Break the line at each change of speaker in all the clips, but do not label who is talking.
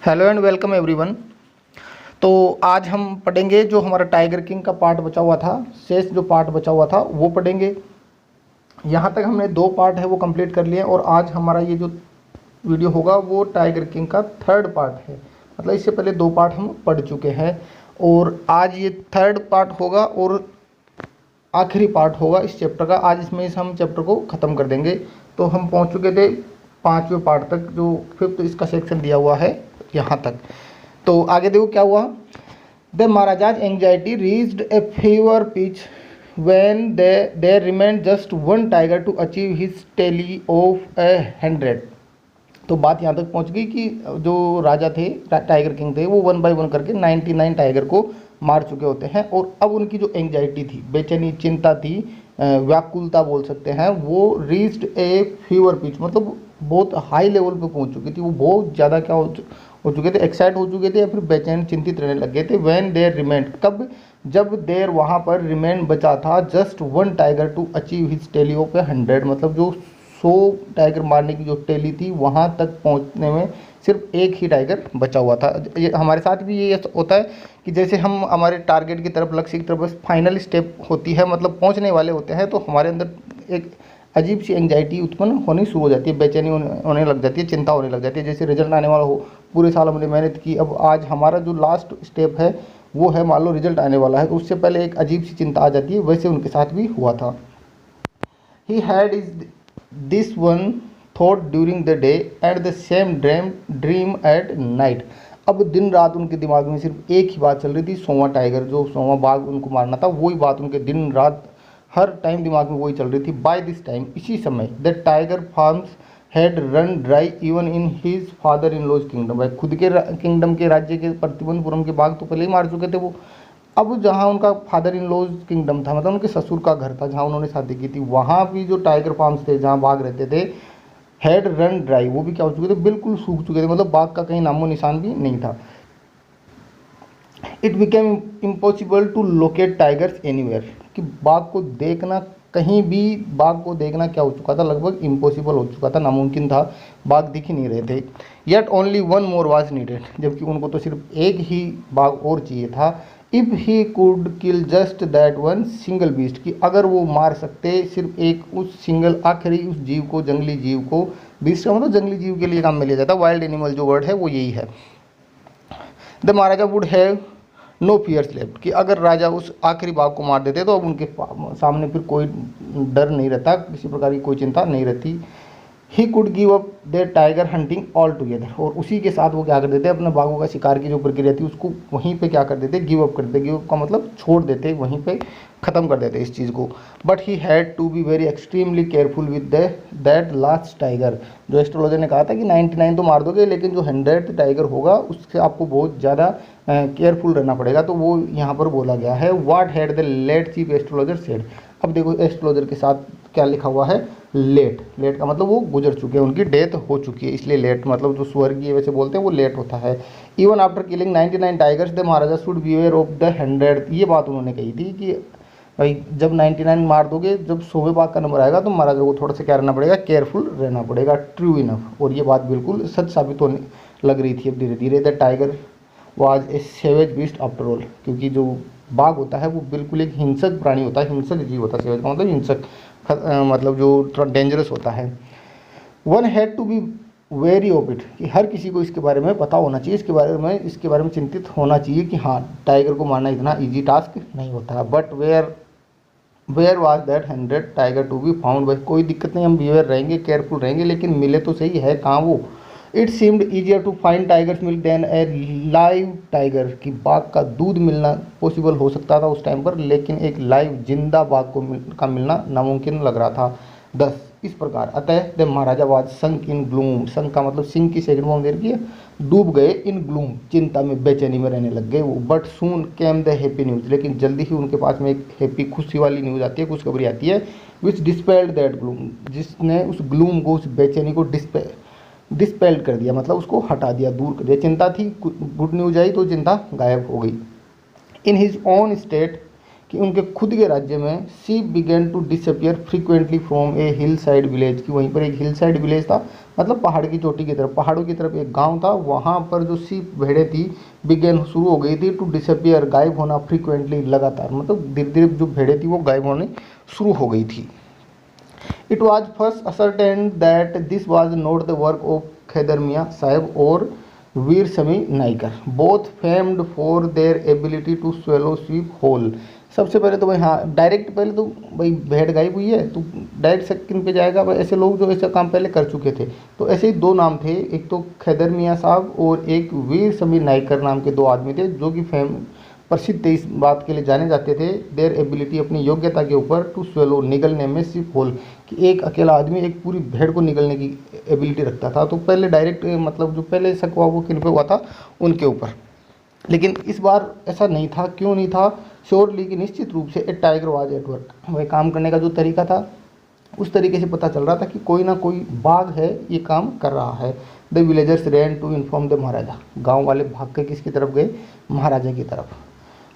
Hello and welcome everyone. तो आज हम पढ़ेंगे जो हमारा टाइगर किंग का पार्ट बचा हुआ था, शेष जो पार्ट बचा हुआ था वो पढ़ेंगे। यहाँ तक हमने 2 पार्ट है वो कंप्लीट कर लिए और आज हमारा ये जो वीडियो होगा वो टाइगर किंग का 3rd पार्ट है। मतलब इससे पहले 2 पार्ट हम पढ़ चुके हैं और आज ये 3rd पार्ट होगा और आखिरी पार्ट होगा इस चैप्टर का। आज इसमें से हम चैप्टर को ख़त्म कर देंगे। तो हम पहुँच चुके थे 5वें पार्ट तक, जो 5th इसका सेक्शन दिया हुआ है यहाँ तक। तो आगे देखो क्या हुआ। The maharaja's anxiety reached a fever pitch when there remained just one tiger to achieve his tally of 100। तो बात यहाँ तक पहुँच गई कि जो राजा थे, टाइगर किंग थे, वो 1 बाय 1 करके 99 टाइगर को मार चुके होते हैं। और अब उनकी जो एंग्जाइटी थी, बेचैनी, चिंता थी, व्याकुलता बोल सकते हैं, वो रीच्ड ए फीवर पिच, मतलब बहुत हाई लेवल पे पहुंच चुकी थी। वो बहुत ज़्यादा क्या हो चुके थे, एक्साइट हो चुके थे या फिर बेचैन, चिंतित रहने लग गए थे। व्हेन देयर रिमेंड, कब, जब देर वहाँ पर रिमेंड बचा था just one tiger to achieve his tally of 100, मतलब जो 100 टाइगर मारने की जो टेली थी वहाँ तक पहुँचने में सिर्फ एक ही टाइगर बचा हुआ था। ये हमारे साथ भी ये होता है कि जैसे हम हमारे टारगेट की तरफ, लक्ष्य की तरफ बस फाइनल स्टेप होती है, मतलब पहुँचने वाले होते हैं, तो हमारे अंदर एक अजीब सी एंग्जाइटी उत्पन्न होनी शुरू हो जाती है, बेचैनी होने लग जाती है, चिंता होने लग जाती है। जैसे रिजल्ट आने वाला हो, पूरे साल हमने मेहनत की, अब आज हमारा जो लास्ट स्टेप है वो है, मान लो रिजल्ट आने वाला है, तो उससे पहले एक अजीब सी चिंता आ जाती है। वैसे उनके साथ भी हुआ था। He had is this one thought during the day and the same dream at night. अब दिन रात उनके दिमाग में सिर्फ एक ही बात चल रही थी, 100वां टाइगर, जो 100वां बाघ उनको मारना था, वही बात उनके दिन रात हर टाइम दिमाग में वही चल रही थी। बाय दिस टाइम, इसी समय, the tiger farms had run dry even in his father in law's kingdom. भाई खुद के किंगडम के, राज्य के, प्रतिबंधपुरम के बाघ तो पहले ही मार चुके थे वो। अब जहाँ उनका फादर इन लॉज किंगडम था, मतलब उनके ससुर का घर था जहाँ उन्होंने शादी की थी, वहाँ भी जो टाइगर फार्म्स थे जहाँ बाघ रहते थे, हैड रन ड्राई, वो भी क्या हो चुके थे, बिल्कुल सूख चुके थे, मतलब बाघ का कहीं नामो निशान भी नहीं था। It became impossible to locate tigers anywhere, कि बाघ को देखना, कहीं भी बाघ को देखना क्या हो चुका था, लगभग इम्पॉसिबल हो चुका था, नामुमकिन था, बाघ दिख ही नहीं रहे थे। Yet only one more was needed, जबकि उनको तो सिर्फ एक ही बाघ और चाहिए था। If he could kill just that one single beast, कि अगर वो मार सकते सिर्फ एक उस सिंगल आखिरी उस जीव को, जंगली जीव को, बीस्ट का मतलब जंगली जीव के लिए काम में लिया जाता है, वाइल्ड एनिमल जो वर्ड है वो यही है। The Maharaja would have no fears left, कि अगर राजा उस आखिरी बाघ को मार देते तो अब उनके सामने फिर कोई डर नहीं रहता, किसी प्रकार की कोई चिंता नहीं रहती। He could give up their tiger hunting all together, और उसी के साथ वो क्या कर देते, अपने बाघों का शिकार की जो प्रक्रिया थी उसको वहीं पे क्या कर देते, गिव अप कर देते। गिव अप का मतलब छोड़ देते, वहीं पे ख़त्म कर देते इस चीज़ को। But he had to be very extremely careful with that last tiger. जो एस्ट्रोलॉजर ने कहा था कि 99 तो मार दोगे, लेकिन जो 100th टाइगर होगा उससे आपको बहुत ज़्यादा केयरफुल रहना पड़ेगा। तो वो यहाँ पर बोला गया है, what had the late chief astrologer said. अब देखो एस्ट्रोलॉजर के साथ क्या लिखा हुआ है, लेट। लेट का मतलब वो गुजर चुके हैं, उनकी डेथ हो चुकी है, इसलिए लेट, मतलब जो स्वर्गीय वैसे बोलते हैं वो लेट होता है। Even after killing 99 tigers the Maharaja should be aware of the 100th। ये बात उन्होंने कही थी कि भाई जब 99 मार दोगे, जब 100वें बाघ का नंबर आएगा तो महाराजा को थोड़ा सा क्या रहना पड़ेगा, केयरफुल रहना पड़ेगा। ट्रू इनफ, और ये बात बिल्कुल सच साबित होने लग रही थी अब धीरे धीरे। The tiger was a savage beast after all, क्योंकि जो बाघ होता है वो बिल्कुल एक हिंसक प्राणी होता है, हिंसक जीव होता है। सेवेज का मतलब हिंसक, मतलब जो थोड़ा डेंजरस होता है। One had to be wary of it, कि हर किसी को इसके बारे में पता होना चाहिए, इसके बारे में चिंतित होना चाहिए कि हाँ, टाइगर को मारना इतना ईजी टास्क नहीं होता है। But where was that 100 tiger to be found. भाई कोई दिक्कत नहीं, हम बिहेवियर रहेंगे, केयरफुल रहेंगे, लेकिन मिले तो सही है कहाँ वो। It seemed easier to find tiger's milk than a live tiger, कि बाघ का दूध मिलना पॉसिबल हो सकता था उस टाइम पर, लेकिन एक लाइव जिंदा बाघ का मिलना नामुमकिन लग रहा था। 10 इस प्रकार, अतः the Maharaja was sunk in gloom. Sunk का मतलब सिंह की सेकंड फॉर्म दे रखी है, डूब गए, इन ग्लूम, चिंता में, बेचैनी में रहने लग गए वो। But soon came the happy news, लेकिन जल्दी ही उनके पास में एक हैप्पी, खुशी वाली न्यूज़ आती है, खुशखबरी आती है, विच डिस्पेल्ड दैट ग्लूम, जिसने उस ग्लूम को, उस बेचैनी को डिस्पेल्ड कर दिया, मतलब उसको हटा दिया, दूर कर दिया। चिंता थी, गुड न्यूज आई तो चिंता गायब हो गई। इन हिज ओन स्टेट, कि उनके खुद के राज्य में sheep began to disappear frequently from a hillside village, कि वहीं पर एक हिल साइड विलेज था, मतलब पहाड़ की चोटी की तरफ, पहाड़ों की तरफ एक गांव था, वहाँ पर जो शीप भेड़ें थी बिगेन शुरू हो गई थी टू डिसअपियर गायब होना फ्रीक्वेंटली लगातार, मतलब धीरे धीरे जो भेड़ें थी वो गायब होने शुरू हो गई थी। It was first ascertained that this was not the work of खैदर मियाँ साहब और वीर समी Naicker, both famed for their ability to swallow sheep whole। सबसे पहले तो भाई हाँ डायरेक्ट, पहले तो भाई भेड़ गायब हुई है तो डायरेक्ट सेकंड पे जाएगा भाई, ऐसे लोग जो ऐसा काम पहले कर चुके थे। तो ऐसे ही दो नाम थे, एक तो खैदर मियाँ साहब और एक वीर समी नाइकर नाम के दो आदमी थे जो कि प्रसिद्ध थे, इस बात के लिए जाने जाते थे, देयर एबिलिटी अपनी योग्यता के ऊपर, टू स्वेलो निगलने में सिर्फ होल, कि एक अकेला आदमी एक पूरी भेड़ को निगलने की एबिलिटी रखता था। तो पहले डायरेक्ट मतलब जो पहले शक हुआ वो किन पे हुआ था, उनके ऊपर। लेकिन इस बार ऐसा नहीं था, क्यों नहीं था? श्योरली कि निश्चित रूप से ए टाइगर वाज एट वर्क, वह काम करने का जो तरीका था उस तरीके से पता चल रहा था कि कोई ना कोई बाघ है ये काम कर रहा है। The villagers ran to inform the maharaja, गाँव वाले भाग के किसकी तरफ गए? महाराजा की तरफ।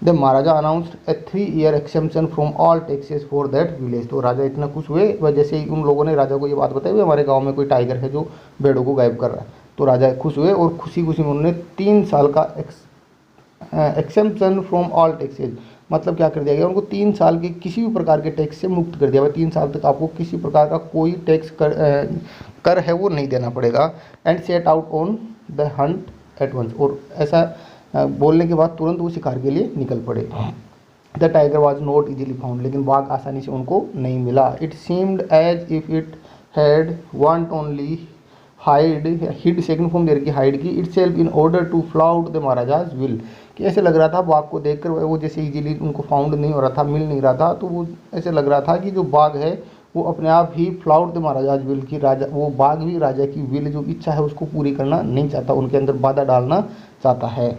The Maharaja announced A 3 year exemption from all taxes for that village. तो राजा इतना खुश हुए, वह जैसे ही उन लोगों ने राजा को ये बात बताई हमारे गांव में कोई टाइगर है जो भेड़ों को गायब कर रहा है, तो राजा खुश हुए और खुशी खुशी में उन्होंने 3 साल का एक्सेम्पशन फ्रॉम ऑल टैक्सेज, मतलब क्या कर दिया गया उनको 3 साल के किसी भी प्रकार के टैक्स से मुक्त कर दिया। भाई 3 साल तक आपको किसी प्रकार का कोई टैक्स कर है वो नहीं देना पड़ेगा। And set out on the hunt at once, और ऐसा बोलने के बाद तुरंत वो शिकार के लिए निकल पड़े। The tiger was not easily found, लेकिन बाघ आसानी से उनको नहीं मिला। It seemed as if it had wantonly hid second form they रखी हाइड की itself in order to flout the maharaja's will, कि ऐसे लग रहा था बाघ को देखकर वो जैसे इजीली उनको फाउंड नहीं हो रहा था, मिल नहीं रहा था, तो वो ऐसे लग रहा था कि जो बाघ है वो अपने आप ही फ्लाउट द महाराजाज विल, की राजा वो बाघ भी राजा की विल जो इच्छा है उसको पूरी करना नहीं चाहता, उनके अंदर बाधा डालना चाहता है।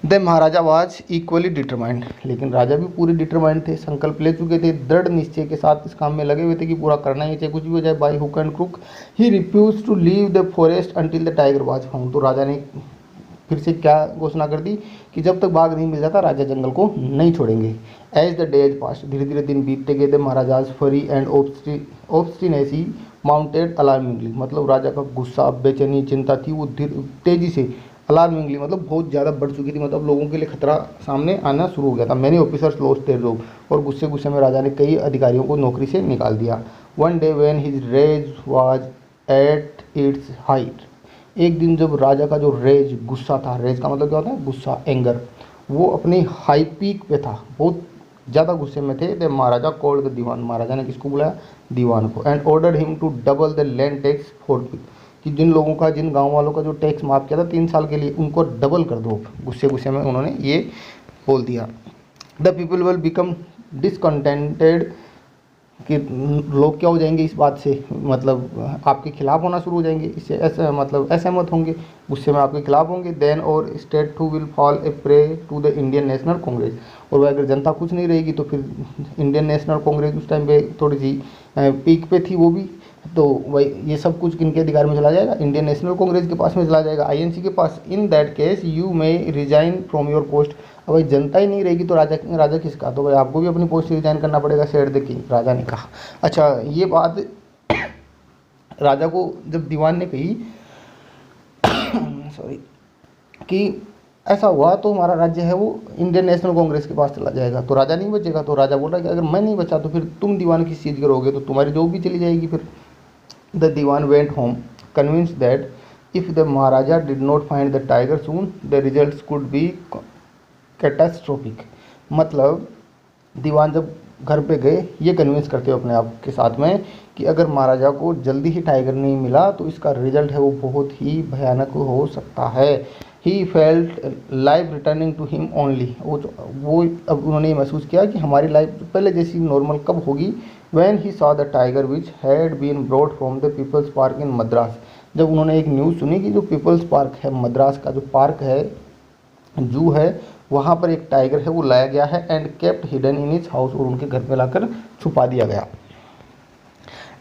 The Maharaja was equally determined, लेकिन राजा भी पूरे डिटरमाइंड थे, संकल्प ले चुके थे, दृढ़ निश्चय के साथ इस काम में लगे हुए थे कि पूरा करना ही चाहे कुछ भी हो जाए, by hook and crook. He refuse to leave the forest until the tiger was found. तो राजा ने फिर से क्या घोषणा कर दी कि जब तक बाघ नहीं मिल जाता राजा जंगल को नहीं छोड़ेंगे। एज द डेज पास्ट, धीरे धीरे दिन बीतते गए, द महाराजाज फरी एंड ऑब्स्टिनेसी माउंटेड अलार्मिंगली, मतलब राजा का गुस्सा, बेचैनी, चिंता थी वो तेजी से, अलार्मिंगली मतलब बहुत ज़्यादा बढ़ चुकी थी, मतलब लोगों के लिए खतरा सामने आना शुरू हो गया था। Many officers lost their job, और गुस्से गुस्से में राजा ने कई अधिकारियों को नौकरी से निकाल दिया। One day when his rage was at its height, एक दिन जब राजा का जो रेज गुस्सा था, रेज का मतलब क्या होता है? गुस्सा, एंगर, वो अपनी हाई पीक पे था, बहुत ज़्यादा गुस्से में थे। The Maharaja called the Dewan, महाराजा ने किसको बुलाया? दीवान को। And order him to double the land tax forthwith, कि जिन लोगों का, जिन गांव वालों का जो टैक्स माफ़ किया था 3 साल के लिए, उनको डबल कर दो। गुस्से गुस्से में उन्होंने ये बोल दिया। The people will become discontented, कि लोग क्या हो जाएंगे इस बात से, मतलब आपके खिलाफ होना शुरू हो जाएंगे, इससे ऐसा मतलब असहमत होंगे, गुस्से में आपके खिलाफ होंगे। देन और state too will fall a prey to the Indian National Congress, और वह अगर जनता कुछ नहीं रहेगी तो फिर इंडियन नेशनल कांग्रेस उस टाइम पे थोड़ी सी पीक पे थी वो भी, तो वही ये सब कुछ किनके अधिकार में चला जाएगा? इंडियन नेशनल कांग्रेस के पास में चला जाएगा, आईएनसी के पास। In that case you may resign from your post, अब भाई जनता ही नहीं रहेगी तो राजा किसका? तो भाई आपको भी अपनी पोस्ट से रिजाइन करना पड़ेगा, सेड द किंग, राजा ने कहा। अच्छा, ये बात राजा को जब दीवान ने कही सॉरी, कि ऐसा हुआ तो हमारा राज्य है वो इंडियन नेशनल कांग्रेस के पास चला जाएगा, तो राजा नहीं बचेगा। तो राजा बोल रहा है कि अगर मैं नहीं बचा तो फिर तुम दीवान किस चीज़ करोगे, तो तुम्हारी जॉब भी चली जाएगी फिर। The Dewan went home convinced that if the Maharaja did not find the tiger soon the results could be catastrophic, मतलब दीवान जब घर पे गए ये कन्विंस करते हो अपने आप के साथ में कि अगर महाराजा को जल्दी ही टाइगर नहीं मिला तो इसका रिजल्ट है वो बहुत ही भयानक हो सकता है। He felt life returning to him only, वो अब उन्होंने ये महसूस किया कि हमारी लाइफ पहले जैसी नॉर्मल कब होगी? When he saw the tiger which had been brought from the People's Park in Madras, जब उन्होंने एक न्यूज़ सुनी कि जो पीपल्स पार्क है, मद्रास का जो पार्क है, जू है, वहाँ पर एक टाइगर है वो लाया गया है। And kept hidden in his house, और उनके घर में लाकर छुपा दिया गया।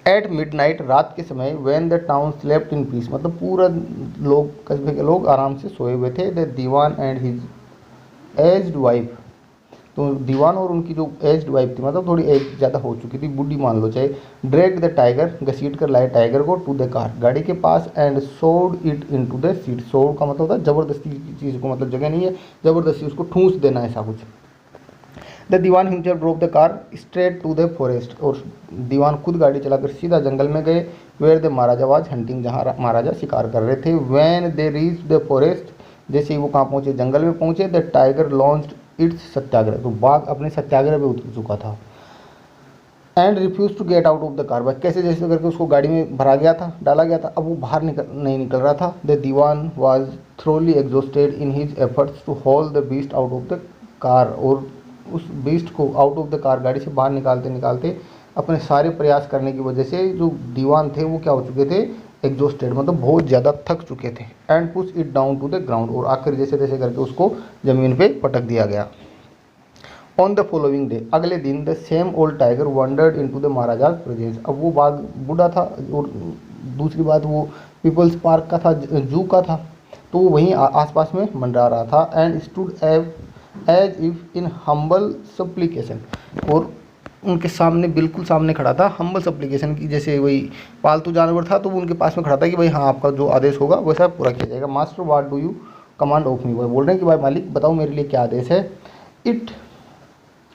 एट मिडनाइट, रात के समय, when the town slept in peace, मतलब पूरा लोग, कस्बे के लोग आराम से सोए हुए थे। The Dewan and his aged wife, तो दीवान और उनकी जो एज्ड वाइफ थी, मतलब थोड़ी एज ज़्यादा हो चुकी थी, बूढ़ी मान लो चाहे, ड्रैग द टाइगर, घसीट कर लाए टाइगर को टू द कार, गाड़ी के पास, एंड सोड इट इनटू द सीट। सोड का मतलब होता है जबरदस्ती की चीज़ को, मतलब जगह नहीं है, जबरदस्ती उसको ठूंस देना, ऐसा कुछ। The Dewan himself drove the car straight to the forest, और दीवान खुद गाड़ी चलाकर सीधा जंगल में गए, where the Maharaja was hunting, जहाँ महाराजा शिकार कर रहे थे। When they reach the forest, जैसे ही वो कहाँ पहुँचे, जंगल में पहुँचे, the tiger launched its satyagraha, तो बाघ अपने सत्याग्रह पे उतर चुका था। And refuse to get out of the car, कैसे जैसे करके उसको गाड़ी में भरा गया था, डाला गया था, अब वो बाहर नहीं निकल रहा था। The Dewan was thoroughly exhausted in his efforts to haul the beast out of the car, और उस बीस्ट को आउट ऑफ द कार, गाड़ी से बाहर निकालते निकालते अपने सारे प्रयास करने की वजह से जो दीवान थे वो क्या हो चुके थे, एग्जॉस्टेड, मतलब बहुत ज़्यादा थक चुके थे। And push it down to the ground, और आखिर जैसे तैसे करके उसको ज़मीन पे पटक दिया गया। ऑन द फॉलोइंग डे, अगले दिन, the same old tiger wandered into the maharaja's presence, अब वो बाघ बूढ़ा था, और दूसरी बात वो पीपल्स पार्क का था, जू का था, तो वो वहीं आसपास में मंडरा रहा था। And stood as if in humble supplication, और उनके सामने, बिल्कुल सामने खड़ा था, हम्बल सप्लीकेशन की, जैसे वही पालतू जानवर था तो वो उनके पास में खड़ा था कि भाई हाँ, आपका जो आदेश होगा वैसा पूरा किया जाएगा। Master what do you command of me, बोल रहे हैं कि भाई मालिक बताओ मेरे लिए क्या आदेश है। It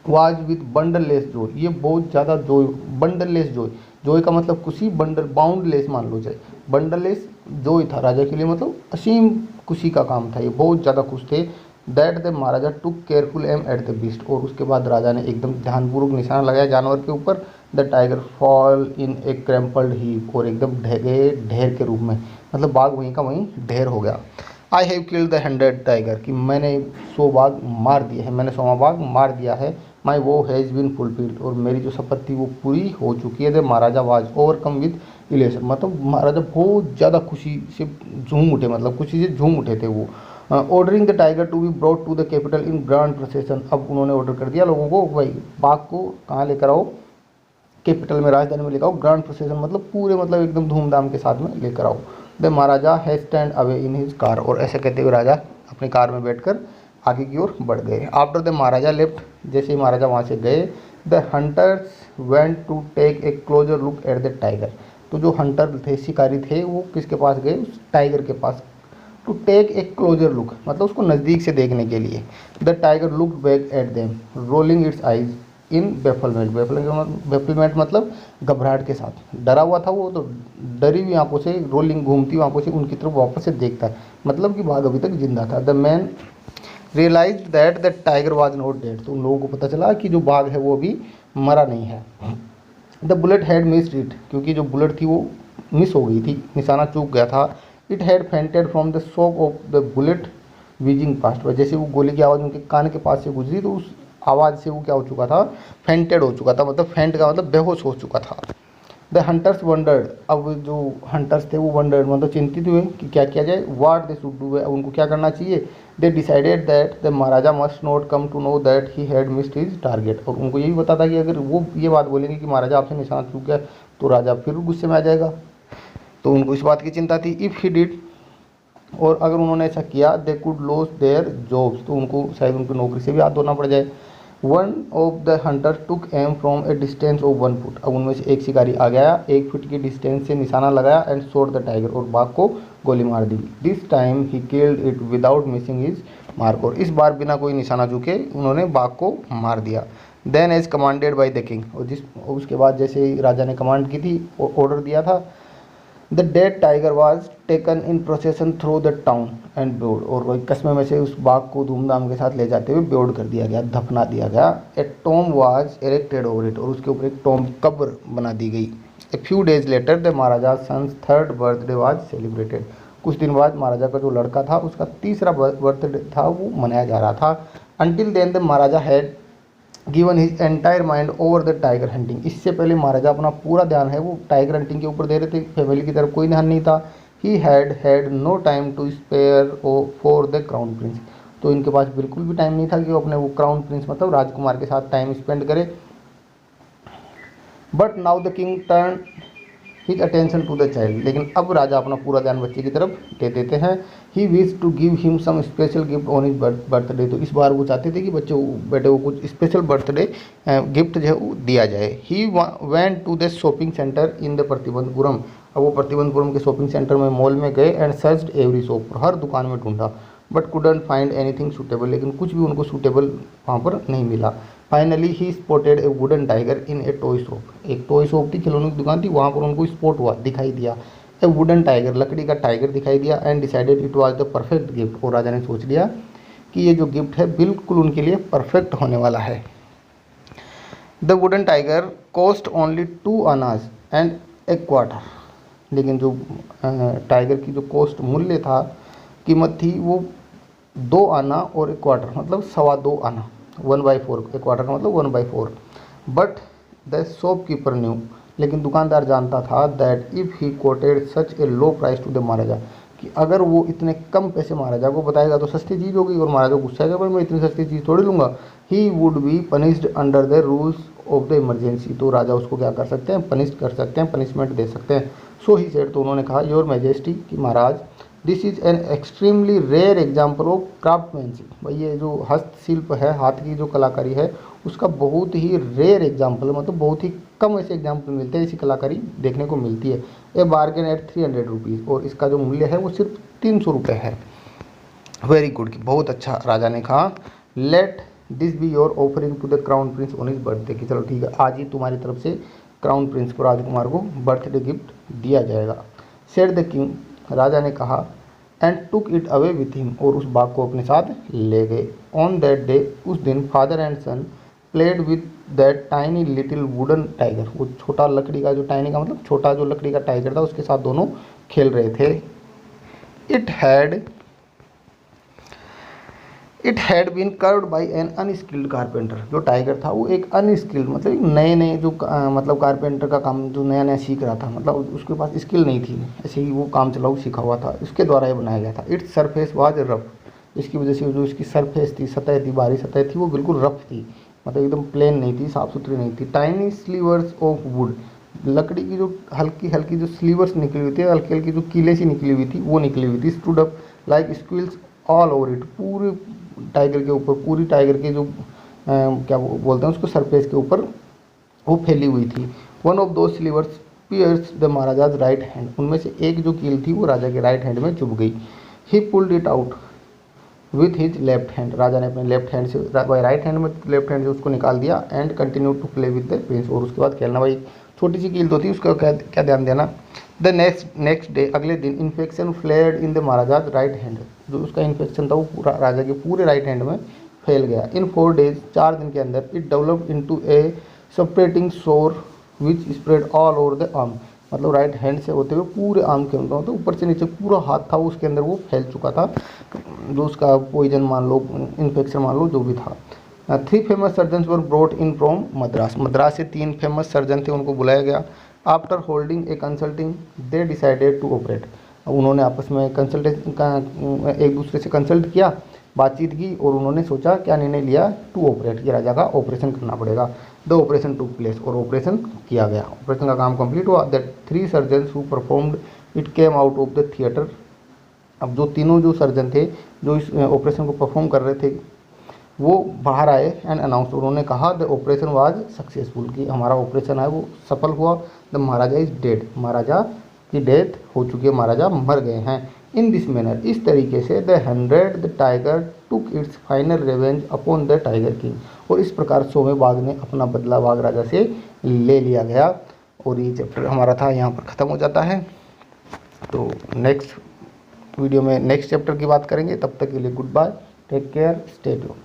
was with bundle less Joy, ये बहुत ज़्यादा Joy, bundle less Joy, Joy का मतलब खुशी, बंडल बाउंड लेस मान लो चाहे, बंडल लेस जॉय था राजा के लिए, मतलब असीम खुशी का काम था, ये बहुत ज़्यादा खुश थे। That the Maharaja took careful aim at the beast, और उसके बाद राजा ने एकदम ध्यानपूर्वक निशाना लगाया जानवर के ऊपर। The tiger fall in a crumpled heap, और एकदम ढह गए ढेर के रूप में, मतलब बाघ वहीं का वहीं ढेर हो गया। I have killed the 100 tiger, कि मैंने 100 बाघ मार दिए हैं, मैंने 100वां बाघ मार दिया है। माई वो हैज़ बिन फुलफिल्ड, और मेरी जो शपथ थी वो पूरी हो चुकी है। The Maharaja was overcome with elation, मतलब महाराजा बहुत ज़्यादा खुशी से झूम उठे, मतलब खुशी से झूम उठे थे वो। Ordering the tiger to be brought to the capital in grand procession, अब उन्होंने ऑर्डर कर दिया लोगों को, भाई बाघ को कहाँ लेकर आओ, कैपिटल में, राजधानी में लेकर आओ, ग्रैंड प्रोसेशन मतलब पूरे, मतलब एकदम धूमधाम के साथ में लेकर आओ। The Maharaja has stand away in his car, और ऐसे कहते हुए राजा अपनी कार में बैठकर आगे की ओर बढ़ गए। आफ्टर द महाराजा लेफ्ट, जैसे ही महाराजा वहाँ से गए, the hunters went to take a closer look at the tiger, तो जो हंटर थे, शिकारी थे, वो किसके पास गए, उस टाइगर के पास। To take a closer look मतलब उसको नज़दीक से देखने के लिए। The tiger looked back at them rolling its eyes in bafflement, bafflement मतलब घबराहट के साथ, डरा हुआ था वो, तो डरी हुई आंखों से, रोलिंग घूमती हुई आंखों से उनकी तरफ वापस से देखता है, मतलब कि बाघ अभी तक जिंदा था। The man realize that the tiger was not dead, तो उन लोगों को पता चला कि जो बाघ है वो अभी मरा नहीं है। The bullet had missed it, क्योंकि जो बुलेट थी वो मिस हो गई थी, निशाना चूक गया था। It had fainted from the shock of the bullet wheezing past, जैसे वो गोली की आवाज़ उनके कान के पास से गुजरी तो उस आवाज़ से वो क्या हो चुका था, फेंटेड हो चुका था, मतलब फेंट का मतलब बेहोश हो चुका था। द हंटर्स वंडर्ड, अब जो हंटर्स थे वो वंडर्ड मतलब चिंतित हुए कि क्या किया जाए, वाट दे शुड डू, उनको क्या करना चाहिए। They decided that the Maharaja must not come to know that he had missed his target, और उनको यही पता था कि अगर वो ये बात बोलेंगे कि महाराजा आपसे निशाना चूक गया तो राजा फिर गुस्से में आ जाएगा, तो उनको इस बात की चिंता थी। इफ़ ही डिड, और अगर उन्होंने ऐसा किया, they could loss their jobs, तो उनको शायद उनकी नौकरी से भी हाथ धोना पड़ जाए। One of the Hunter took am from A distance of 1 foot, अब उनमें से एक शिकारी आ गया, 1 फुट की डिस्टेंस से निशाना लगाया, एंड शॉट द टाइगर, और बाघ को गोली मार दी। This time he killed it without missing his mark, और इस बार बिना कोई निशाना चूके उन्होंने बाघ को मार दिया। Then as commanded by the king, और उसके बाद जैसे राजा ने कमांड की थी, ऑर्डर दिया था, the dead tiger was taken in procession through the town and buried, और वही कस्बे में से उस बाघ को धूमधाम के साथ ले जाते हुए ब्योर्ड कर दिया गया, दफना दिया गया। A tomb was erected over it, और उसके ऊपर एक टॉम कब्र बना दी गई। A few days later the Maharaja son's 3rd birthday was celebrated, कुछ दिन बाद महाराजा का जो लड़का था उसका 3रा बर्थडे था वो मनाया जा रहा था। Until then the Maharaja had given his entire mind over the tiger hunting, इससे पहले महाराजा अपना पूरा ध्यान है वो टाइगर हंटिंग के ऊपर दे रहे थे, फैमिली की तरफ कोई ध्यान नहीं था। He had no time to spare for the crown prince, तो इनके पास बिल्कुल भी टाइम नहीं था कि वो अपने वो क्राउन प्रिंस मतलब राजकुमार के साथ टाइम स्पेंड करे। But now the king turn his attention to the child, लेकिन अब राजा अपना पूरा ध्यान बच्चे की तरफ दे देते हैं। He wish to give him some special gift on his birthday, तो इस बार वो चाहते थे कि बेटे को कुछ स्पेशल बर्थडे गिफ्ट जो है वो दिया जाए। He went to the shopping centre in the Pratibandhapuram, अब वो प्रतिबंधपुरम के शॉपिंग सेंटर में मॉल में गए एंड सर्च्ड एवरी शॉप, हर दुकान में ढूंढा, but couldn't find anything suitable, लेकिन कुछ भी उनको सूटेबल वहाँ पर नहीं मिला। Finally he spotted A wooden tiger in A toy shop, एक टॉय शॉप थी, खिलौनों की दुकान थी, वहाँ पर उनको स्पॉट हुआ, दिखाई दिया ए वुडन टाइगर, लकड़ी का टाइगर दिखाई दिया and decided it was the perfect gift, और राजा ने सोच लिया कि ये जो गिफ्ट है बिल्कुल उनके लिए परफेक्ट होने वाला है। The wooden tiger cost only 2 आनाज एंड ए क्वार्टर, लेकिन जो टाइगर की जो कॉस्ट मूल्य था, कीमत थी, वो 2 आना और एक क्वार्टर, मतलब 2.25 आना, 1/4, एक क्वार्टर का मतलब 1/4। बट द शॉपकीपर न्यू, लेकिन दुकानदार जानता था that if he quoted such a low price to the maharaja, कि अगर वो इतने कम पैसे महाराजा को बताएगा तो सस्ती चीज़ होगी और महाराजा गुस्सा आएगा, पर मैं इतनी सस्ती चीज़ थोड़ी लूँगा। He would be punished under the rules of the emergency, तो राजा उसको क्या कर सकते हैं, पनिश कर सकते हैं, पनिशमेंट दे सकते हैं। सो ही सेड, तो उन्होंने कहा, योर मैजेस्टी, कि महाराज, this is an extremely rare example of craftsmanship, भाई ये जो हस्तशिल्प है, हाथ की जो कलाकारी है, उसका बहुत ही रेयर एग्जाम्पल, मतलब बहुत ही कम ऐसे एग्जाम्पल मिलते हैं, ऐसी कलाकारी देखने को मिलती है। ए बार्गेन एट 300 रुपीज़, और इसका जो मूल्य है वो सिर्फ 300 रुपये है। वेरी गुड, कि बहुत अच्छा, राजा ने कहा, let this be your offering to the crown prince on his birthday, कि चलो ठीक है, आज ही तुम्हारी तरफ से क्राउन प्रिंस को, राजकुमार को बर्थडे गिफ्ट दिया जाएगा। सेड द किंग, राजा ने कहा, and took it away with him, और उस बाग को अपने साथ ले गए। ऑन दैट डे, उस दिन father and son played with that tiny little wooden tiger, वो छोटा लकड़ी का जो, टाइनी का मतलब छोटा जो लकड़ी का टाइगर था, उसके साथ दोनों खेल रहे थे। It had been carved by an unskilled carpenter, जो टाइगर था वो एक अनस्किल्ड, मतलब एक नए जो मतलब कारपेंटर का काम जो नया नया सीख रहा था, मतलब उसके पास स्किल नहीं थी, ऐसे ही वो काम चलाऊ सीखा हुआ था, उसके द्वारा ये बनाया गया था। इट्स सरफेस वाज रफ, इसकी वजह से जो इसकी सरफेस थी, सतह थी, बाहरी सतह थी, वो बिल्कुल रफ थी, मतलब एकदम प्लेन नहीं थी, साफ़ सुथरी नहीं थी। टाइनी स्लीवर्स ऑफ वुड, लकड़ी की जो हल्की हल्की जो स्लीवर्स निकली हुई थी, हल्की हल्की जो कीले सी निकली हुई थी, वो निकली हुई थी। Stood up like quills all over it, पूरे टाइगर के ऊपर, पूरी टाइगर के जो क्या बोलते हैं उसको, सरफेस के ऊपर वो फैली हुई थी। वन ऑफ दो slivers piers the maharaja's right hand, उनमें से एक जो कील थी वो राजा के राइट हैंड में चुभ गई। He pulled it out with his left hand, राजा ने अपने लेफ्ट हैंड से, राइट हैंड में लेफ्ट हैंड से उसको निकाल दिया। And continue to play with the prince, और उसके बाद खेलना, भाई छोटी सी कील तो थी, उसका क्या ध्यान देना। द नेक्स्ट डे, अगले दिन, infection flared in the maharaja's right hand, जो उसका इन्फेक्शन था वो पूरा राजा के पूरे राइट हैंड में फैल गया। इन 4 डेज, 4 दिन के अंदर, it developed into a separating sore which spread all over the arm, मतलब राइट हैंड से होते हुए पूरे आर्म के अंदर, तो ऊपर से नीचे पूरा हाथ था उसके अंदर वो फैल चुका था, जो उसका पॉइजन मान लो, इन्फेक्शन मान लो, जो भी था। 3 famous surgeons were brought in from Madras, Madras से 3 फेमस सर्जन थे, उनको बुलाया गया। After holding a consulting they decided to operate, अब उन्होंने आपस में कंसल्टेशन का एक दूसरे से कंसल्ट किया, बातचीत की, और उन्होंने सोचा, क्या निर्णय लिया, टू ऑपरेट, कि राजा का ऑपरेशन करना पड़ेगा। द ऑपरेशन टुक प्लेस, और ऑपरेशन किया गया, ऑपरेशन का काम कंप्लीट हुआ। That 3 surgeons who performed it came out of the theatre, अब जो तीनों जो सर्जन थे जो इस ऑपरेशन को परफॉर्म कर रहे थे वो बाहर आए एंड अनाउंस, उन्होंने कहा द ऑपरेशन वाज सक्सेसफुल, कि हमारा ऑपरेशन है वो सफल हुआ। द महाराजा इज डेड, महाराजा की डेथ हो चुकी है, महाराजा मर गए हैं। इन दिस मैनर, इस तरीके से the tiger took its final revenge upon the tiger king, और इस प्रकार 100वें बाघ ने अपना बदला बाघ राजा से ले लिया गया। और ये चैप्टर हमारा था यहाँ पर ख़त्म हो जाता है। तो नेक्स्ट वीडियो में नेक्स्ट चैप्टर की बात करेंगे, तब तक के लिए goodbye, take care, stay tuned.